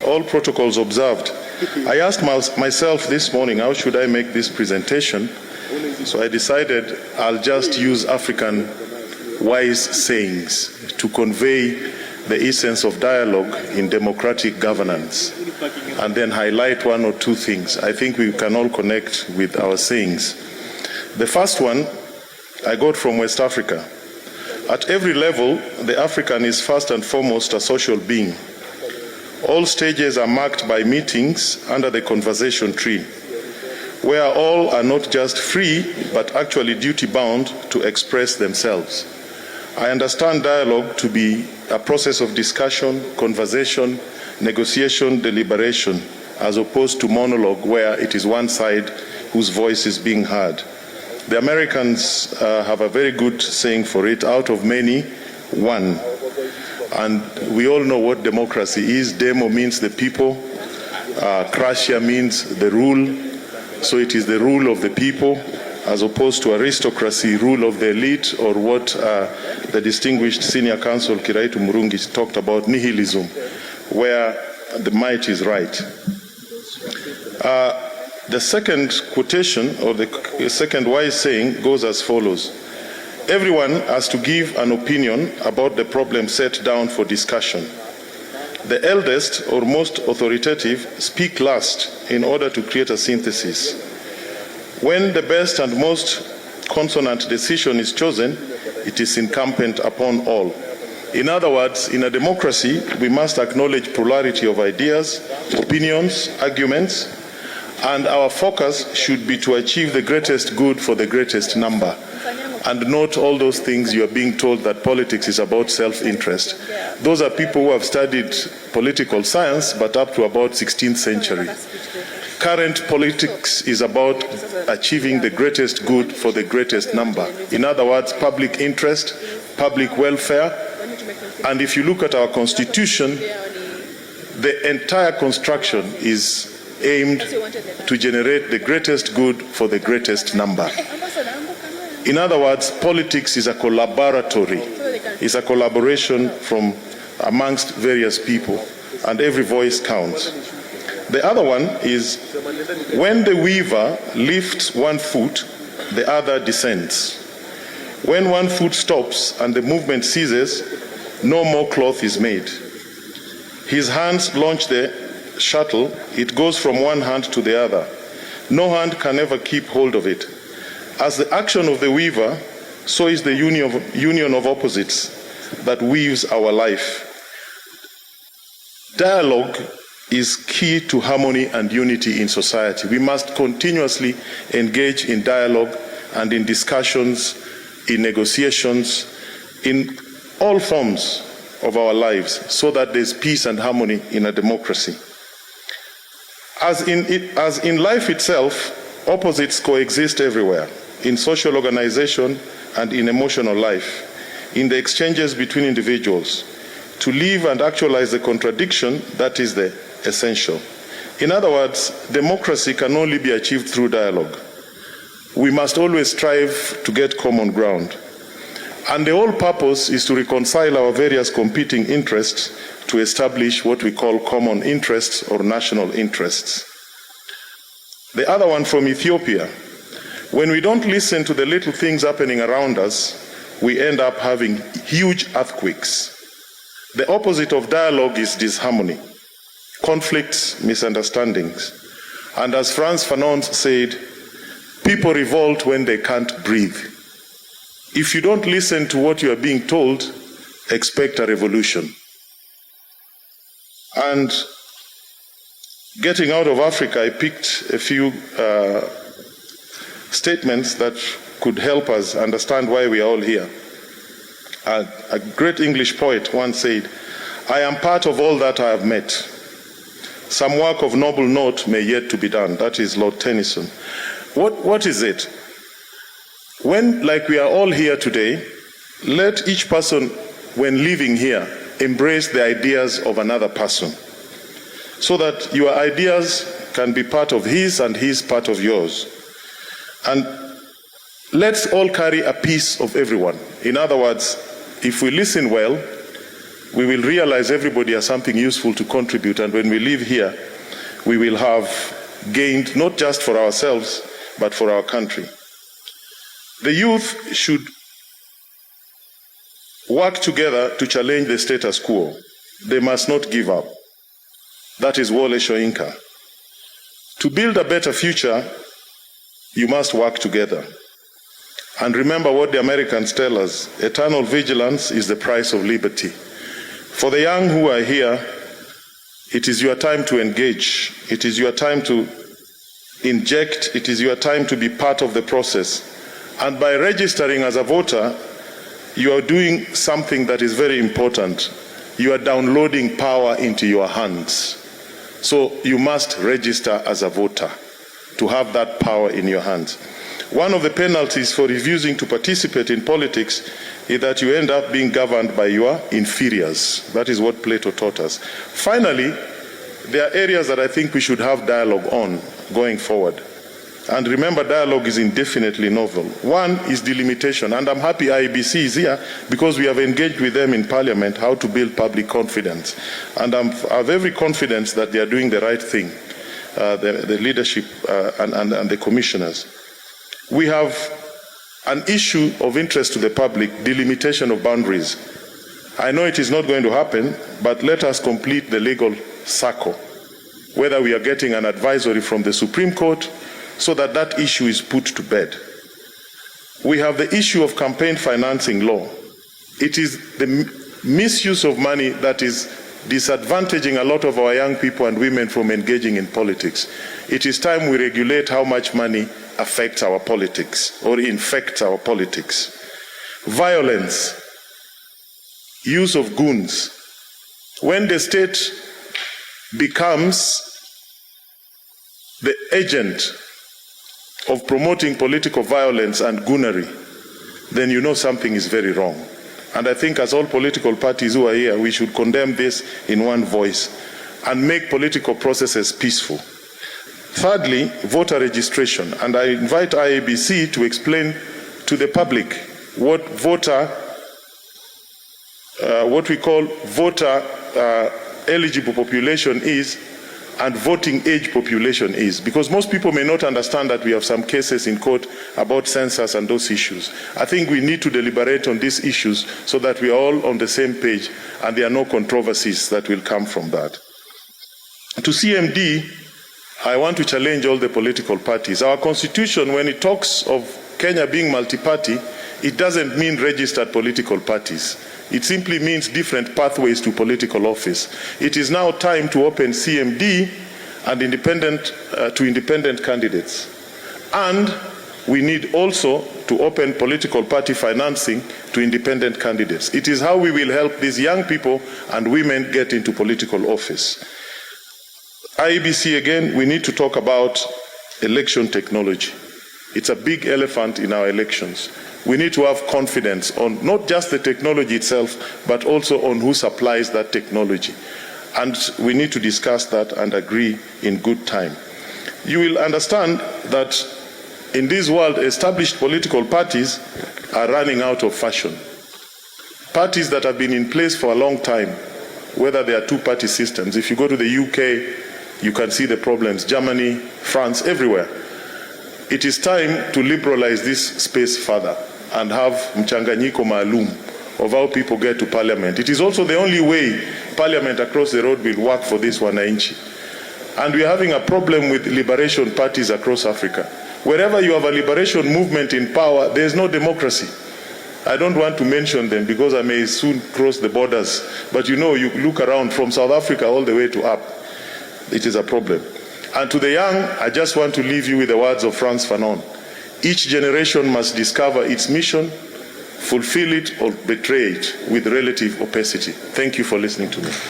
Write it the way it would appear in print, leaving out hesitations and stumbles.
all protocols observed. I asked myself this morning, how should I make this presentation? So I decided I'll just use African wise sayings to convey the essence of dialogue in democratic governance, and then highlight one or two things. I think we can all connect with our sayings. The first one I got from West Africa. At every level, the African is first and foremost a social being. All stages are marked by meetings under the conversation tree, where all are not just free, but actually duty-bound to express themselves. I understand dialogue to be a process of discussion, conversation, negotiation, deliberation, as opposed to monologue, where it is one side whose voice is being heard. The Americans have a very good saying for it: out of many, one. And we all know what democracy is. Demo means the people. Kratia means the rule. So it is the rule of the people, as opposed to aristocracy, rule of the elite, or what the distinguished senior counsel Kiraitu Murungi talked about, nihilism, where the might is right. The second quotation, or the second wise saying, goes as follows: everyone has to give an opinion about the problem set down for discussion. The eldest or most authoritative speak last in order to create a synthesis. When the best and most consonant decision is chosen, it is incumbent upon all. In other words, in a democracy, we must acknowledge plurality of ideas, opinions, arguments, and our focus should be to achieve the greatest good for the greatest number, and not all those things you are being told that politics is about self-interest. Those are people who have studied political science, but up to about 16th century. Current politics is about achieving the greatest good for the greatest number. In other words, public interest, public welfare. And if you look at our constitution, the entire construction is aimed to generate the greatest good for the greatest number. In other words, politics is a collaboratory. It's a collaboration from amongst various people, and every voice counts. The other one is, when the weaver lifts one foot, the other descends. When one foot stops and the movement ceases, no more cloth is made. His hands launch the shuttle, it goes from one hand to the other. No hand can ever keep hold of it. As the action of the weaver, so is the union of opposites that weaves our life. Dialogue is key to harmony and unity in society. We must continuously engage in dialogue and in discussions, in negotiations, in all forms of our lives, so that there's peace and harmony in a democracy. As in life itself, opposites coexist everywhere, in social organization and in emotional life, in the exchanges between individuals. To live and actualize the contradiction, that is the essential. In other words, democracy can only be achieved through dialogue. We must always strive to get common ground. And the whole purpose is to reconcile our various competing interests to establish what we call common interests or national interests. The other one from Ethiopia: when we don't listen to the little things happening around us, we end up having huge earthquakes. The opposite of dialogue is disharmony, conflicts, misunderstandings. And as Frantz Fanon said, people revolt when they can't breathe. If you don't listen to what you are being told, expect a revolution. And getting out of Africa, I picked a few statements that could help us understand why we are all here. A great English poet once said, "I am part of all that I have met. Some work of noble note may yet to be done." That is Lord Tennyson. What is it? When, like we are all here today, let each person, when living here, embrace the ideas of another person, so that your ideas can be part of his and his part of yours. And let's all carry a piece of everyone. In other words, if we listen well, we will realize everybody has something useful to contribute, and when we leave here, we will have gained not just for ourselves, but for our country. The youth should work together to challenge the status quo. They must not give up. That is Wole Soyinka. To build a better future, you must work together. And remember what the Americans tell us: eternal vigilance is the price of liberty. For the young who are here, it is your time to engage. It is your time to inject. It is your time to be part of the process. And by registering as a voter, you are doing something that is very important. You are downloading power into your hands. So you must register as a voter to have that power in your hands. One of the penalties for refusing to participate in politics is that you end up being governed by your inferiors. That is what Plato taught us. Finally, there are areas that I think we should have dialogue on going forward. And remember, dialogue is indefinitely novel. One is delimitation, and I'm happy IEBC is here because we have engaged with them in Parliament how to build public confidence. And I have every confidence that they are doing the right thing, the leadership and the commissioners. We have an issue of interest to the public, delimitation of boundaries. I know it is not going to happen, but let us complete the legal circle, whether we are getting an advisory from the Supreme Court, so that that issue is put to bed. We have the issue of campaign financing law. It is the misuse of money that is disadvantaging a lot of our young people and women from engaging in politics. It is time we regulate how much money affects our politics or infects our politics. Violence, use of goons. When the state becomes the agent of promoting political violence and goonery, then you know something is very wrong. And I think as all political parties who are here, we should condemn this in one voice and make political processes peaceful. Thirdly, voter registration. And I invite IEBC to explain to the public what we call voter eligible population is and voting age population is, because most people may not understand that we have some cases in court about census and those issues. I think we need to deliberate on these issues so that we are all on the same page and there are no controversies that will come from that. To CMD, I want to challenge all the political parties. Our constitution, when it talks of Kenya being multi-party, it doesn't mean registered political parties. It simply means different pathways to political office. It is now time to open CMD and independent candidates. And we need also to open political party financing to independent candidates. It is how we will help these young people and women get into political office. IEBC, again, we need to talk about election technology. It's a big elephant in our elections. We need to have confidence on not just the technology itself, but also on who supplies that technology. And we need to discuss that and agree in good time. You will understand that in this world, established political parties are running out of fashion. Parties that have been in place for a long time, whether they are two-party systems. If you go to the UK, you can see the problems. Germany, France, everywhere. It is time to liberalize this space further and have mchanganyiko maalum of how people get to parliament. It is also the only way parliament across the road will work for this wananchi. And we are having a problem with liberation parties across Africa. Wherever you have a liberation movement in power, there is no democracy. I don't want to mention them because I may soon cross the borders. But you know, you look around from South Africa all the way to up. It is a problem. And to the young, I just want to leave you with the words of Frantz Fanon. Each generation must discover its mission, fulfill it or betray it with relative opacity. Thank you for listening to me.